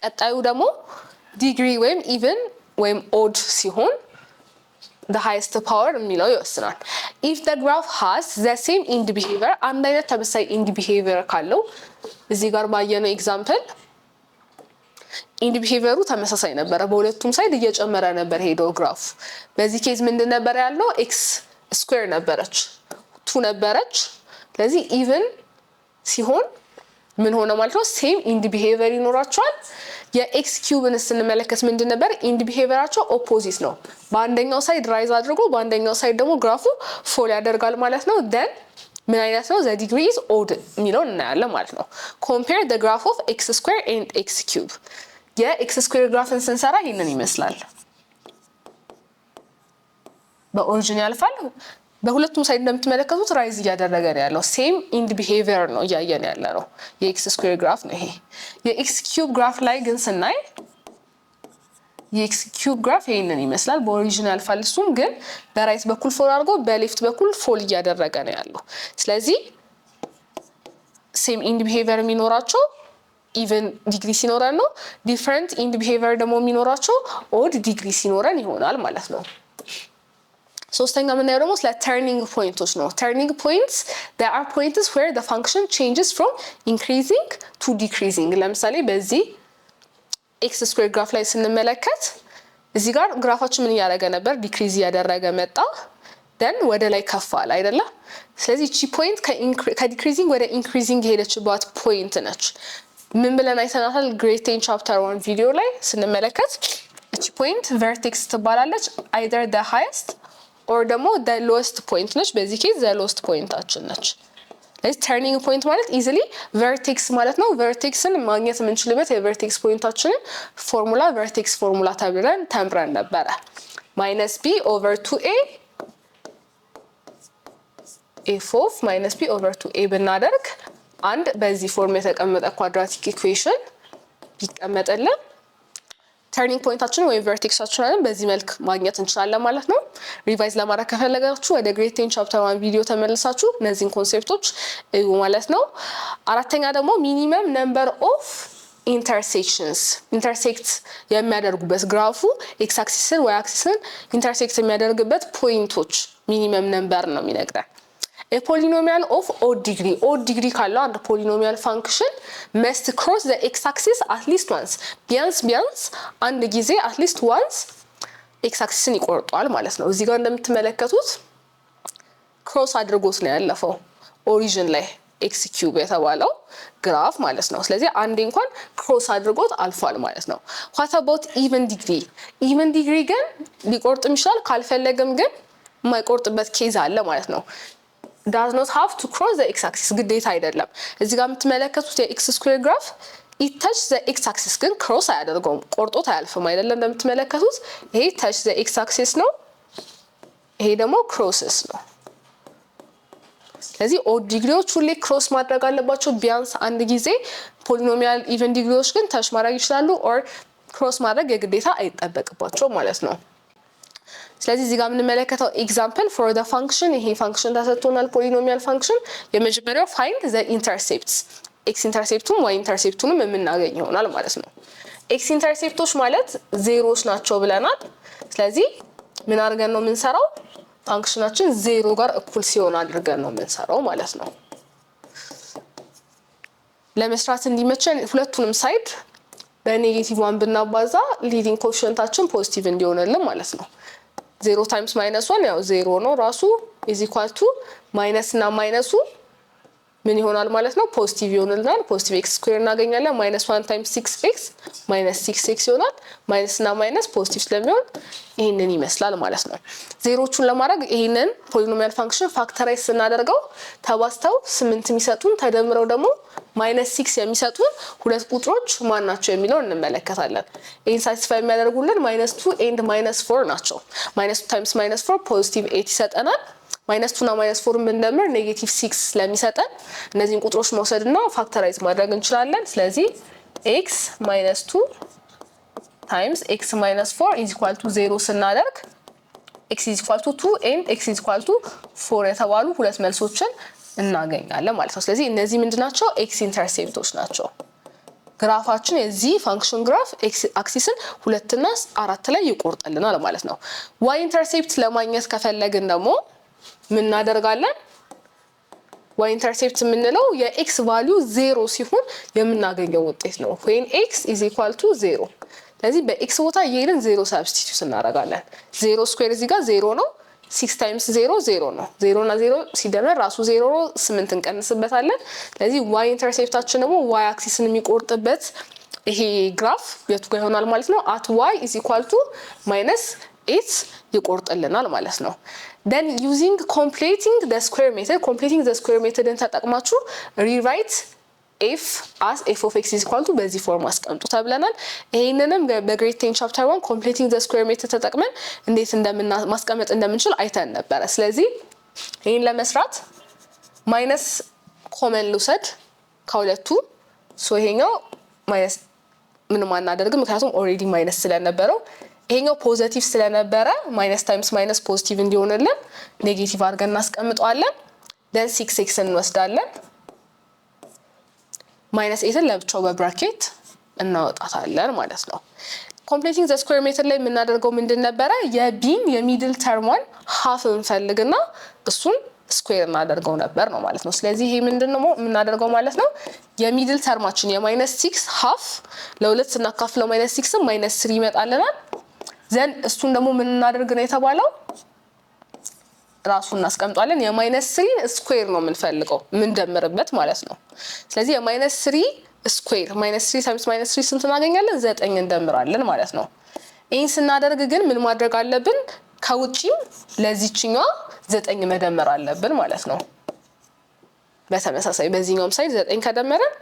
ቀጣዩ ደግሞ ዲግሪ ወይም ኢቭን ወይም ኦድ ሲሆን the highest power የሚለው ይወስናል። if the graph has the same end behavior አንድ አይነት ተመሳሳይ end behavior ካለው እዚህ ጋር ባየነው ኤግዛምፕል end behavior ተመሳሳይ ነበር በሁለቱም ሳይድ እየጨመረ ነበር ሄዶ ግራፍ በዚህ ኬዝ ምንድን ነበር ያለው x ስኩዌር ነበረች 2 ነበረች ስለዚህ ኢቭን ሲሆን ምን ሆነ ማለት ነው ሴም ኢንድ ቢሄቪየር ይኖራቸዋል የኤክስ ኪዩብን ስንመለከት ምንድን ነበር ኢንድ ቢሄቪየራቸው ኦፖዚት ነው በአንደኛው ሳይድ ራይዝ አድርጎ በአንደኛው ሳይድ ደግሞ ግራፉ ፎል ያደርጋል ማለት ነው then ምን አይነት ነው the degree is odd የሚለው እናያለን ማለት ነው compare the graph of x square and x cube የx square ግራፍን ስንሰራ ይሄንን ይመስላል በኦሪጂን ያልፋል በሁለቱም ሳይድ እንደምትመለከቱት ራይዝ እያደረገ ነው ያለው ሴም ኢንድ ቢሄቪየር ነው ያያየን ያለ ነው የኤክስ ስኩዌር ግራፍ ነው ይሄ የኤክስ ኪዩብ ግራፍ ላይ ግን ስናይ የኤክስ ኪዩብ ግራፍ ይሄንን ይመስላል በኦሪጂን ያልፋል እሱም ግን በራይት በኩል ፎል አድርጎ በሌፍት በኩል ፎል እያደረገ ነው ያለው ስለዚህ ሴም ኢንድ ቢሄቪየር የሚኖራቸው ኢቭን ዲግሪ ሲኖረን ነው ዲፈረንት ኢንድ ቢሄቪየር ደግሞ የሚኖራቸው ኦድ ዲግሪ ሲኖረን ይሆናል ማለት ነው ሶስተኛ ምን ያለው ደግሞ ስለ turning points ነው turning points there are points where the function changes from increasing to decreasing ለምሳሌ በዚህ x square graph ላይ ስንመለከት እዚህ ጋር ግራፋችን ምን ያደረገ ነበር ዲክሪዝ ያደረገ መጣ then ወደ ላይ ከፋል አይደለ ስለዚህ እቺ ፖይንት ከዲክሪዚንግ ወደ ኢንክሪዚንግ ሄደችባት ፖይንት ነች ምን ብለን አይተናታል ግሬት ቴን ቻፕተር 1 ቪዲዮ ላይ ስንመለከት እቺ ፖይንት vertex ትባላለች either the highest or ደግሞ the lowest point ነች በዚህ ኬዝ the lowest pointአችን ነች ለዚህ turning point ማለት easily vertex ማለት ነው vertexን ማግኘት የምንችልበት የvertex pointአችንን ፎርሙላ vertex ፎርሙላ ተብለን ተምረን ነበር minus b over 2a f of minus b over 2a ብናደርግ አንድ በዚህ ፎርም የተቀመጠ ኳድራቲክ ኢኩዌሽን ይቀመጣልን turning pointአችን ወይ vertexአችንን በዚህ መልክ ማግኘት እንችላለን ማለት ነው ሪቫይዝ ለማድረግ ከፈለጋችሁ ወደ ግሬድ 10 ቻፕተር 1 ቪዲዮ ተመልሳችሁ እነዚህን ኮንሴፕቶች እዩ ማለት ነው አራተኛ ደግሞ ሚኒመም ነምበር ኦፍ ኢንተርሴክሽንስ ኢንተርሴክት የሚያደርጉበት ግራፉ ኤክስ አክሲስን ወይ አክሲስን ኢንተርሴክት የሚያደርግበት ፖይንቶች ሚኒመም ነምበር ነው የሚነግረን a polynomial of odd degree ካለው አንድ polynomial function must cross the x axis at least once ቢያንስ አንድ ጊዜ at least once x axisን ይቆርጧል ማለት ነው እዚህ ጋር እንደምትመለከቱት cross አድርጎት ነው ያለፈው ኦሪጂን ላይ x cube የተባለው ግራፍ ማለት ነው ስለዚህ አንዴ እንኳን cross አድርጎት አልፏል ማለት ነው what about even degree ግን ሊቆርጥም ይችላል ካልፈለገም ግን የማይቆርጥበት ኬዝ አለ ማለት ነው does not have to cross the x-axis ግዴታ አይደለም እዚህ ጋር የምትመለከቱት የx square graph it touches the x-axis ግን cross አያደርገውም ቆርጦት አያልፍም አይደለም እንደምትመለከቱት ይሄ touch the x-axis ነው ይሄ ደግሞ crosses ነው ስለዚህ odd ዲግሪዎች ሁሌ cross ማድረግ አለባቸው ቢያንስ አንድ ጊዜ polynomial even ዲግሪዎች ግን touch ማድረግ ይችላሉ or cross ማድረግ የግዴታ አይጠበቅባቸው ማለት ነው ስለዚህ እዚህ ጋር የምንመለከተው ኤግዛምፕል for the function ይሄ ፋንክሽን ተሰጥቶናል polynomial function የመጀመሪያው find the intercepts x ኢንተርሴፕቱም y ኢንተርሴፕቱንም የምናገኝ ይሆናል ማለት ነው x ኢንተርሴፕቶች ማለት ዜሮስ ናቸው ብለናል ስለዚህ ምን አድርገን ነው የምንሰራው ፋንክሽናችን ዜሮ ጋር እኩል ሲሆን አድርገን ነው የምንሰራው ማለት ነው ለመስራት እንዲመቸን ሁለቱንም ሳይድ በኔጌቲቭ 1 ብናባዛ ሊዲንግ ኮኤፊሺየንታችን ፖዚቲቭ እንዲሆንልን ማለት ነው 0 times minus 1 ያው 0 ነው ራሱ is equal to minus እና ማይነሱ ምን ይሆናል ማለት ነው ፖዚቲቭ ይሆንልናል ፖዚቲቭ x ስኩዌር እናገኛለን -1 times 6x -6x ይሆናል ማይነስ እና ማይነስ ፖዚቲቭ ስለሚሆን ይሄንን ይመስላል ማለት ነው ዜሮቹን ለማድረግ ይሄንን ፖሊኖሚያል ፋንክሽን ፋክተራይዝ ስናደርገው ተባስተው 8 የሚሰጡን ተደምረው ደግሞ -6 የሚሰጡን ሁለት ቁጥሮች ማን ናቸው የሚለው እንመለከታለን ይሄን ሳቲስፋይ የሚያደርጉልን -2 and -4 ናቸው -2 times -4 ፖዚቲቭ 8 ይሰጠናል -2 እና -4 ብንደምር -6 ስለሚሰጠን እነዚህን ቁጥሮች መውሰድና ፋክተራይዝ ማድረግ እንችላለን ስለዚህ x - 2 times x - 4 is equal to 0 ስናደርግ x is equal to 2 and x is equal to 4 የተባሉ ሁለት መልሶችን እናገኛለን ማለት ነው ስለዚህ እነዚህ ምንድናቸው x ኢንተርሴፕቶች ናቸው ግራፋችን የዚህ ፋንክሽን ግራፍ ኤክስ አክሲስን 2 እና 4 ላይ ይቆርጥልናል ማለት ነው። ዋይ ኢንተርሴፕት ለማግኘት ከፈለግን ደግሞ ምን እናደርጋለን? ዋይ ኢንተርሴፕት የምንለው የኤክስ ቫልዩ 0 ሲሆን የምናገኘው ውጤት ነው። when x is equal to 0 ስለዚህ በኤክስ ቦታ እየሄድን 0 ሳብስቲቲዩት እናደርጋለን። 0 ስኩዌር እዚህ ጋር 0 ነው። 6 ታይምስ 0 0 ነው። 0 እና 0 ሲደመር ራሱ 0 ነው። 8 እንቀንስበታለን። ስለዚህ ዋይ ኢንተርሴፕታችን ደግሞ ዋይ አክሲስን የሚቆርጥበት ይሄ ግራፍ የቱ ጋር ይሆናል ማለት ነው? at y is equal to -8 ይቆርጥልናል ማለት ነው። then using completing the square method ተጠቅማችሁ rewrite f as f of x is equal to በዚህ ፎርም አስቀምጡ ተብለናል። ይሄንንም በግሬድ 10 ቻፕተር 1 completing the square method ተጠቅመን እንዴት ማስቀመጥ እንደምንችል አይተን ነበር። ስለዚህ ይሄን ለመስራት ማይነስ ኮመን ልውሰድ ከሁለቱ ሶ ይሄኛው ማይነስ ምንም አናደርግም ምክንያቱም ኦሬዲ ማይነስ ስለነበረው ይሄኛው ፖዚቲቭ ስለነበረ ማይነስ ታይምስ ማይነስ ፖዚቲቭ እንዲሆንልን ኔጌቲቭ አድርገን እናስቀምጠዋለን። then 6x እንወስዳለን -8 ለብቻው በብራኬት እናወጣታለን ማለት ነው። completing the square method ላይ የምናደርገው ምንድን ነበረ? የቢን የሚድል ተርሟን ሃፍ እንፈልግና እሱን ስኩዌር እናደርገው ነበር ነው ማለት ነው። ስለዚህ ይሄ ምንድነው የምናደርገው ማለት ነው? የሚድል ተርማችን የ-6 ሃፍ ለሁለት ስናካፍለው -6 -3 ይመጣልናል። ዘን እሱን ደግሞ ምን እናደርግ ነው የተባለው? ራሱን እናስቀምጣለን። የ-3 ስኩዌር ነው የምንፈልገው ምንደምርበት ማለት ነው። ስለዚህ የ-3 ስኩዌር -3 ታይምስ -3 ስንት እናገኛለን? 9 እንደምራለን ማለት ነው። ይሄን ስናደርግ ግን ምን ማድረግ አለብን? ከውጪም ለዚህኛው 9 መደመር አለብን ማለት ነው። በተመሳሳይ በዚህኛውም ሳይድ 9 ከደመረን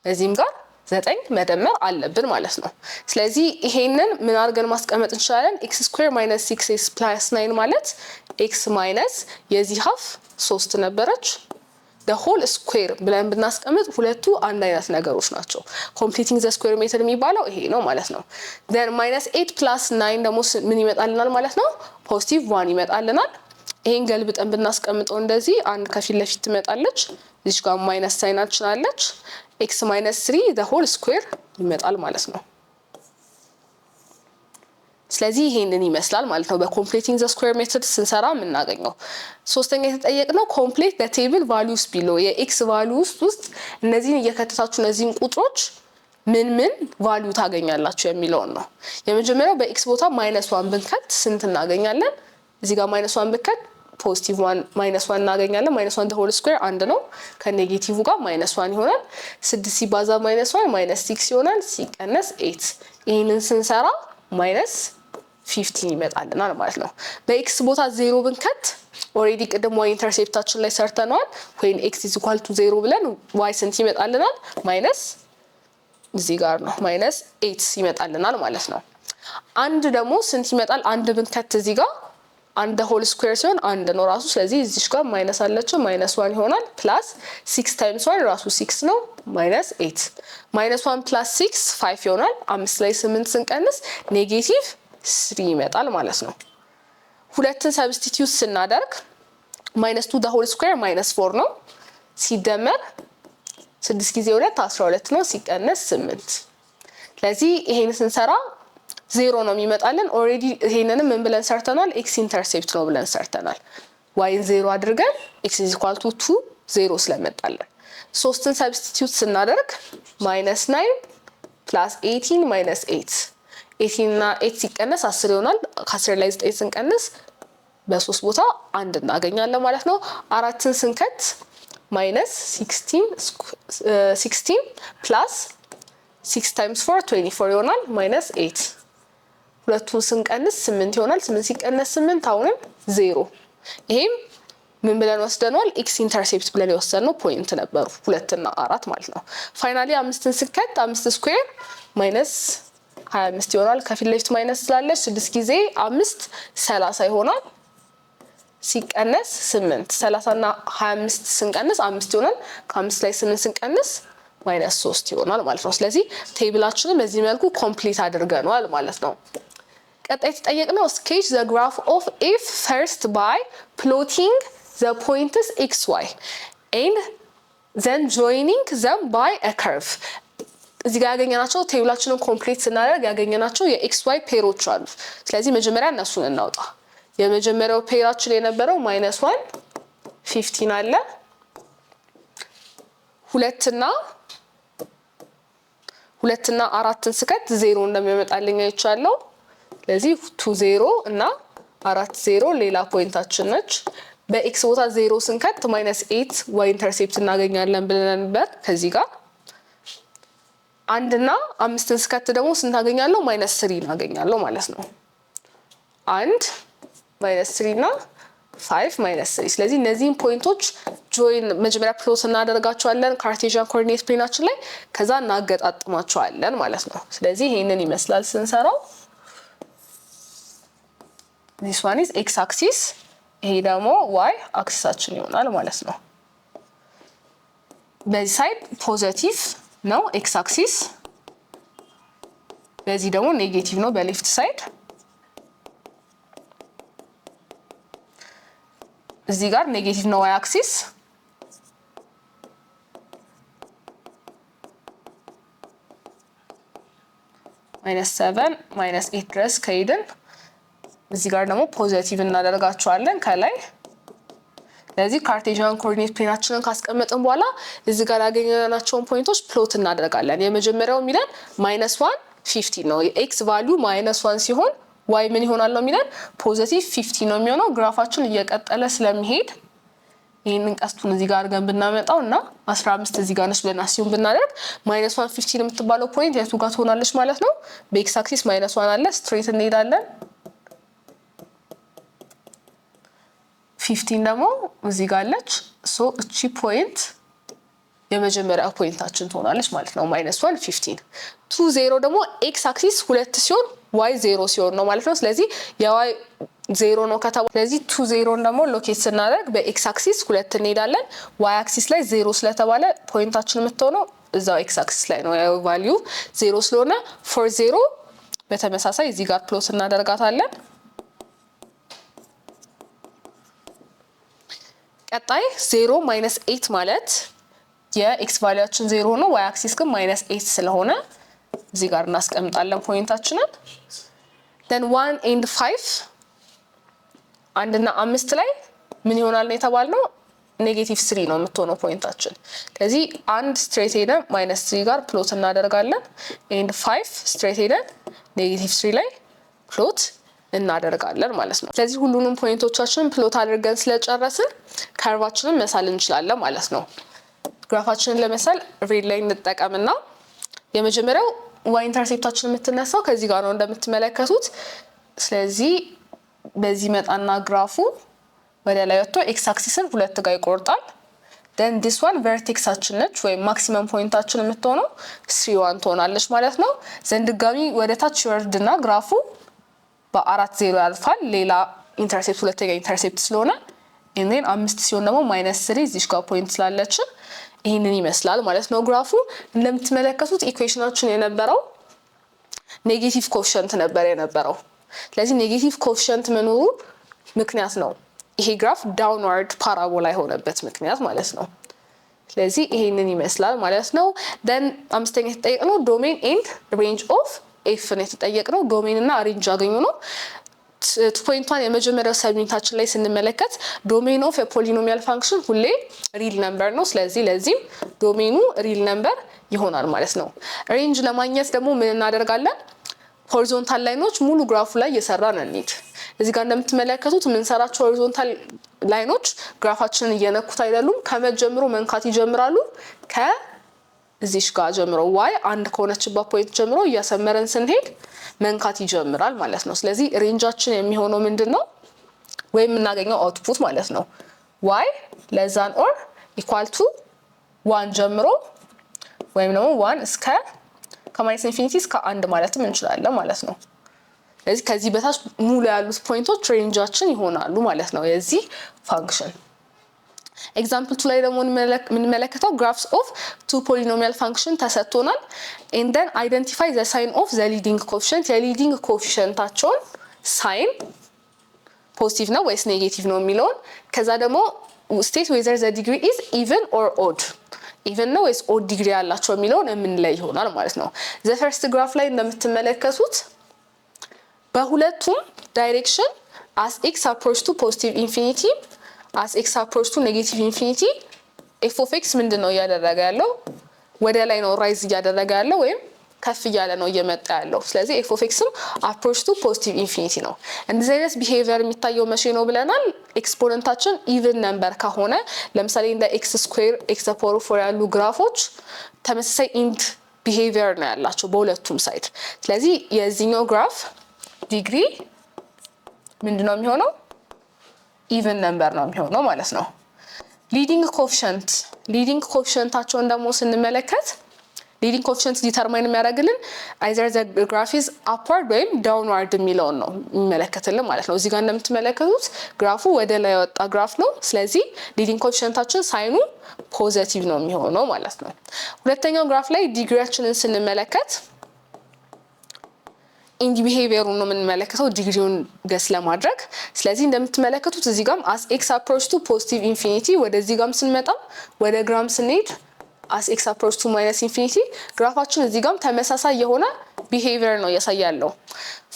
በዚህም ጋር 9 መደመር አለብን ማለት ነው። ስለዚህ ይሄንን ምን አድርገን ማስቀመጥ እንችላለን? x ስኩዌር -6s + 9 ማለት x ማይነስ የዚህ ሃፍ 3 ነበረች the whole square ብለን ብናስቀምጥ ሁለቱ አንድ አይነት ነገሮች ናቸው። completing the square method የሚባለው ይሄ ነው ማለት ነው። then -8 + 9 ደግሞ ምን ይመጣልናል ማለት ነው? ፖዚቲቭ 1 ይመጣልናል። ይሄን ገልብጠን ብናስቀምጠው እንደዚህ አንድ ከፊት ለፊት ትመጣለች። እዚህ ጋር ማይነስ ሳይናችን አለች። x -3 the whole square ይመጣል ማለት ነው። ስለዚህ ይሄንን ይመስላል ማለት ነው በኮምፕሊቲንግ ዘ ስኩዌር ሜተድ ስንሰራ የምናገኘው። ሶስተኛ የተጠየቅነው ኮምፕሊት ዘ ቴብል ቫልዩስ ቢሎ የኤክስ ቫልዩስ ውስጥ እነዚህን እየከተታችሁ እነዚህን ቁጥሮች ምን ቫልዩ ታገኛላችሁ የሚለውን ነው። የመጀመሪያው በኤክስ ቦታ -1 ብንከት ስንት እናገኛለን? እዚህ ጋር -1 ብንከት ፖዚቲቭ 1 -1 እናገኛለን። -1 the whole square አንድ ነው ከኔጌቲቭ ጋር -1 ይሆናል። 6 ሲባዛ -1 -6 ይሆናል ሲቀነስ 8 ይሄንን ስንሰራ -15 ይመጣልናል ማለት ነው። በኤክስ ቦታ 0 ብንከት ኦሬዲ ቅድም y ኢንተርሴፕታችን ላይ ሰርተናል። when x is equal to 0 ብለን y ስንት ይመጣልናል? እዚህ ጋር ነው -8 ይመጣልናል ማለት ነው። አንድ ደግሞ ስንት ይመጣል? አንድ ብንከት እዚህ ጋር አንድ ሆል ስኩዌር ሲሆን አንድ ነው ራሱ። ስለዚህ እዚህ ጋር ማይነስ አለችው -1 ይሆናል ፕላስ 6 ታይምስ 1 ራሱ 6 ነው -8 -1 ፕላስ 6 5 ይሆናል። 5 ላይ 8 ስንቀንስ -3 ይመጣል ማለት ነው። ሁለትን ሰብስቲቲዩት ስናደርግ -2 the whole square -4 ነው ሲደመር 6 ጊዜ 2 12 ነው ሲቀነስ 8። ስለዚህ ይሄን ስንሰራ 0 ነው የሚመጣልን። ኦሬዲ ይሄንንም ምን ብለን ሰርተናል? ኤክስ ኢንተርሴፕት ነው ብለን ሰርተናል። ዋይን 0 አድርገን x is equal to 2 0 ስለመጣልን ሶስትን ሰብስቲቲዩት ስናደርግ -9 + 18 -8 18 እና 8 ሲቀነስ 10 ይሆናል። ከ10 ላይ 9 ስንቀንስ በ3 ቦታ 1 እናገኛለን ማለት ነው። አራትን ስንከት -16 + 6 times 4 24 ይሆናል -8 ሁለቱን ስንቀንስ 8 ይሆናል። 8 ሲቀነስ 8 አሁንም 0። ይሄም ምን ብለን ወስደናል? ኤክስ ኢንተርሴፕት ብለን የወሰድነው ፖይንት ነበሩ 2 እና 4 ማለት ነው። ፋይናሊ 5ን ስንከት 5 ስኩዌር -25 ይሆናል። ከፊት ለፊት ማይነስ ስላለች 6 ጊዜ 5 30 ይሆናል ሲቀነስ 8 30 እና 25 ስንቀንስ 5 ይሆናል። ከ5 ላይ 8 ስንቀንስ -3 ይሆናል ማለት ነው። ስለዚህ ቴብላችንን በዚህ መልኩ ኮምፕሊት አድርገናል ማለት ነው። ቀጣይ ተጠየቅነው sketch the graph of f first by plotting the points x y and then joining them by a curve እዚህ ጋር ያገኘናቸው ቴብላችንን ኮምፕሊት ስናደርግ ያገኘናቸው የኤክስ ዋይ ፔሮች አሉ። ስለዚህ መጀመሪያ እነሱን እናውጣ። የመጀመሪያው ፔራችን የነበረው -1 15 አለ። ሁለትና 4ን ስከት 0 እንደሚያመጣልኝ አይቻለሁ። ስለዚህ 2 0 እና 4 0 ሌላ ፖይንታችን ነች። በኤክስ ቦታ 0 ስንከት -8 ዋይ ኢንተርሴፕት እናገኛለን ብለን ነበር። ከዚህ ጋር 1 እና 5ን ስከት ደግሞ ስንታገኛለሁ -3 እናገኛለሁ ማለት ነው። 1 -3 እና 5 -3። ስለዚህ እነዚህን ፖይንቶች ጆይን መጀመሪያ ፕሎት እናደርጋቸዋለን ካርቴዥያን ኮኦርዲኔት ፕሌናችን ላይ፣ ከዛ እናገጣጥማቸዋለን ማለት ነው። ስለዚህ ይሄንን ይመስላል ስንሰራው። this one is x axis፣ ይሄ ደግሞ y አክሲሳችን ይሆናል ማለት ነው። በዚህ ሳይድ ፖዚቲቭ ነው x axis፣ በዚህ ደግሞ ኔጌቲቭ ነው በሌፍት ሳይድ። እዚህ ጋር ኔጌቲቭ ነው y axis፣ -7 -8 ድረስ ከሄድን እዚህ ጋር ደግሞ ፖዚቲቭ እናደርጋቸዋለን ከላይ። ስለዚህ ካርቴዥያን ኮኦርዲኔት ፕሌናችንን ካስቀመጥን በኋላ እዚህ ጋር ያገኘናቸውን ፖይንቶች ፕሎት እናደርጋለን። የመጀመሪያው የሚለን -1 15 ነው። የኤክስ ቫልዩ -1 ሲሆን ዋይ ምን ይሆናል ነው የሚለን ፖዚቲቭ 50 ነው የሚሆነው። ግራፋችን እየቀጠለ ስለሚሄድ ይሄንን ቀስቱን እዚህ ጋር አድርገን ብናመጣው እና 15 እዚህ ጋር ነች ብለን አስዩም ብናደርግ -1 15 የምትባለው ፖይንት የቱ ጋር ትሆናለች ማለት ነው? በኤክስ አክሲስ -1 አለ፣ ስትሬት እንሄዳለን። 15 ደግሞ እዚህ ጋር አለች። ሶ እቺ ፖይንት የመጀመሪያ ፖይንታችን ትሆናለች ማለት ነው። -1 15 2 0 ደግሞ ኤክስ አክሲስ 2 ሲሆን ዋይ 0 ሲሆን ነው ማለት ነው። ስለዚህ የዋይ 0 ነው ከተባለ ስለዚህ 2 0 ደግሞ ሎኬት ስናደርግ በኤክስ አክሲስ 2 እንሄዳለን። ዋይ አክሲስ ላይ 0 ስለተባለ ፖይንታችን የምትሆነው እዛው ኤክስ አክሲስ ላይ ነው። ያው ቫልዩ 0 ስለሆነ ፎር 0 በተመሳሳይ እዚህ ጋር ፕሎት እናደርጋታለን። ቀጣይ 0 -8 ማለት የኤክስ ቫልዩአችን 0 ነው። ዋይ አክሲስ ግን -8 ስለሆነ እዚህ ጋር እናስቀምጣለን ፖይንታችንን። then 1 and 5 1 እና 5 ላይ ምን ይሆናል ነው የተባልነው? -3 ነው የምትሆነው ፖይንታችን። ስለዚህ 1 ስትሬት ሄደን -3 ጋር ፕሎት እናደርጋለን and 5 ስትሬት ሄደን -3 ላይ ፕሎት እናደርጋለን ማለት ነው። ስለዚህ ሁሉንም ፖይንቶቻችንን ፕሎት አድርገን ስለጨረስን ከርቫችንን መሳል እንችላለን ማለት ነው። ግራፋችንን ለመሳል ሬድ ላይ እንጠቀምና የመጀመሪያው ዋይ ኢንተርሴፕታችን የምትነሳው ከዚህ ጋር ነው እንደምትመለከቱት። ስለዚህ በዚህ መጣና ግራፉ ወደ ላይ ወጥቶ ኤክስ አክሲስን 2 ጋር ይቆርጣል። then this one ቨርቴክሳችን ነች ወይም ማክሲመም ፖይንታችን የምትሆነው 3 ትሆናለች ማለት ነው። ዘንድ ድጋሚ ወደ ታች ይወርድና ግራፉ በ4 0 ያልፋል። ሌላ ኢንተርሴፕት ሁለተኛ ኢንተርሴፕት ስለሆነ and 5 ሲሆን ደግሞ -3 እዚህ ጋር ፖይንት ስላለችን ይሄንን ይመስላል ማለት ነው ግራፉ። እንደምትመለከቱት ኢኩዌሽናችን የነበረው ኔጌቲቭ ኮኤፊሺየንት ነበር የነበረው። ስለዚህ ኔጌቲቭ ኮኤፊሺየንት መኖሩ ምክንያት ነው ይሄ ግራፍ ዳውንዋርድ ፓራቦላ የሆነበት ምክንያት ማለት ነው። ስለዚህ ይሄንን ይመስላል ማለት ነው። then አምስተኛ የተጠየቅነው ዶሜን ኤንድ ሬንጅ ኦፍ ኤፍ ነው የተጠየቅነው። ዶሜን እና ሬንጅ አገኙ ነው። ፖይንቷን የመጀመሪያው ሰብሚታችን ላይ ስንመለከት ዶሜን ኦፍ የፖሊኖሚያል ፋንክሽን ሁሌ ሪል ነምበር ነው። ስለዚህ ለዚህም ዶሜኑ ሪል ነምበር ይሆናል ማለት ነው። ሬንጅ ለማግኘት ደግሞ ምን እናደርጋለን? ሆሪዞንታል ላይኖች ሙሉ ግራፉ ላይ እየሰራን እንሂድ። እዚህ ጋር እንደምትመለከቱት የምንሰራቸው ሆሪዞንታል ላይኖች ግራፋችንን እየነኩት አይደሉም። ከመጀመሩ መንካት ይጀምራሉ። ከዚህ ጋር ጀምሮ ዋይ 1 ከሆነችበት ፖይንት ጀምሮ እያሰመረን ስንሄድ መንካት ይጀምራል ማለት ነው። ስለዚህ ሬንጃችን የሚሆነው ምንድነው? ወይም የምናገኘው አውትፑት ማለት ነው y ለዛን ኦር ኢኳል ቱ 1 ጀምሮ ወይም ደግሞ 1 እስከ ከማይነስ ኢንፊኒቲ እስከ 1 ማለትም እንችላለን ማለት ነው። ስለዚህ ከዚህ በታች ሙሉ ያሉት ፖይንቶች ሬንጃችን ይሆናሉ ማለት ነው የዚህ ፋንክሽን። ኤግዛምፕል 2 ላይ ደግሞ የምንመለከተው ግራፍስ ኦፍ ቱ ፖሊኖሚያል ፋንክሽን ተሰጥቶናል። and then identify the sign of the leading coefficient የሊዲንግ ኮኤፊሺየንታቸውን ሳይን ፖዚቲቭ ነው ወይስ ኔጌቲቭ ነው የሚለውን ከዛ ደግሞ state whether the degree is even or odd ኢቨን ነው ወይስ ኦድ ዲግሪ ያላቸው የሚለውን የምንለይ ይሆናል ማለት ነው። ዘ ፈርስት ግራፍ ላይ እንደምትመለከቱት በሁለቱም ዳይሬክሽን as x approach to positive infinity as x approach to negative infinity f of x ምንድነው እያደረገ ያለው? ወደ ላይ ነው ራይዝ እያደረገ ያለው ወይም ከፍ እያለ ነው እየመጣ ያለው። ስለዚህ f of xም approach to positive infinity ነው። እንደዚህ አይነት ቢሄቪየር የሚታየው መቼ ነው ብለናል? ኤክስፖነንታችን ኢቭን ነምበር ከሆነ ለምሳሌ እንደ x ስኩዌር x ፓወር 4 ያሉ ግራፎች ተመሳሳይ ኢንድ ቢሄቪየር ነው ያላቸው በሁለቱም ሳይድ። ስለዚህ የዚህኛው ግራፍ ዲግሪ ምንድነው የሚሆነው? ኢቭን ነምበር ነው የሚሆነው ማለት ነው። ሊዲንግ ኮኤፊሺየንታቸውን ደግሞ ስንመለከት ሊዲንግ ኮኤፊሺየንት ዲተርማይን የሚያደርግልን either the graph is upward ወይም downward የሚለውን ነው የሚመለከትልን ማለት ነው። እዚህ ጋር እንደምትመለከቱት ግራፉ ወደ ላይ ወጣ ግራፍ ነው። ስለዚህ ሊዲንግ ኮኤፊሺየንታችን ሳይኑ ፖዚቲቭ ነው የሚሆነው ማለት ነው። ሁለተኛው ግራፍ ላይ ዲግሪያችንን ስንመለከት ኢንዲ ቢሄቪየሩን ነው የምንመለከተው ዲግሪውን ገስ ለማድረግ። ስለዚህ እንደምትመለከቱት እዚህ ጋርም as x approach to positive infinity ወደዚህ ጋርም ስንመጣ ወደ ግራም ስንሄድ as x approach to minus infinity ግራፋችን እዚህ ጋርም ተመሳሳይ የሆነ ቢሄቪየር ነው ያሳያለው።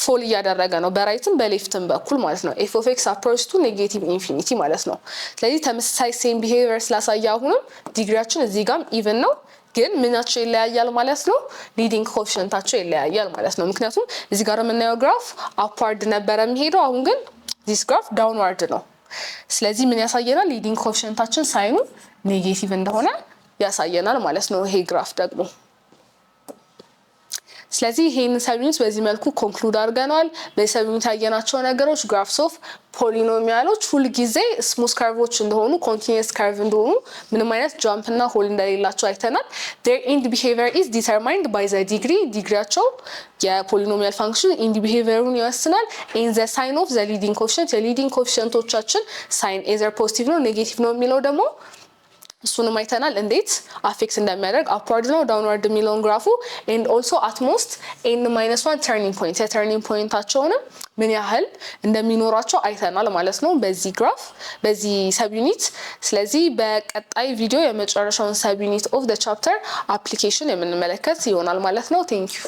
ፎል እያደረገ ነው በራይትም በሌፍትም በኩል ማለት ነው። f of x approach to negative infinity ማለት ነው። ስለዚህ ተመሳሳይ ሴም ቢሄቪየር ስላሳየ አሁንም ዲግሪያችን እዚህ ጋርም ኢቭን ነው ግን ምናቸው ይለያያል ማለት ነው? ሊዲንግ ኮኤፊሺየንታቸው ይለያያል ማለት ነው። ምክንያቱም እዚህ ጋር የምናየው ግራፍ አፕዋርድ ነበረ የሚሄደው አሁን ግን ዲስ ግራፍ ዳውንዋርድ ነው። ስለዚህ ምን ያሳየናል? ሊዲንግ ኮኤፊሺየንታችን ሳይኑ ኔጌቲቭ እንደሆነ ያሳየናል ማለት ነው ይሄ ግራፍ ደግሞ። ስለዚህ ይሄን ሰብዩኒት በዚህ መልኩ ኮንክሉድ አድርገናል። በሰብዩኒት ያየናቸው ነገሮች ግራፍስ ኦፍ ፖሊኖሚያሎች ሁሉ ጊዜ ስሙዝ ከርቮች እንደሆኑ ኮንቲኒየስ ከርቭ እንደሆኑ ምንም አይነት ጃምፕ እና ሆል እንደሌላቸው አይተናል። their end behavior is determined by the degree ዲግሪያቸው የፖሊኖሚያል ፋንክሽን ኢንድ ቢሄቪየሩን ይወስናል። in the sign of the leading coefficient የሊዲንግ ኮኤፊሺየንቶቻችን ሳይን either ፖዚቲቭ ነው ኔጌቲቭ ነው የሚለው ደግሞ እሱንም አይተናል እንዴት አፌክት እንደሚያደርግ አፕዋርድ ነው ዳውንዋርድ የሚለውን ግራፉ and also at most n-1 turning point የturning pointታቸውንም ምን ያህል እንደሚኖራቸው አይተናል ማለት ነው በዚህ ግራፍ በዚህ ሰብ ዩኒት። ስለዚህ በቀጣይ ቪዲዮ የመጨረሻውን ሰብ ዩኒት ኦፍ the chapter application የምንመለከት ይሆናል ማለት ነው። ቴንክ ዩ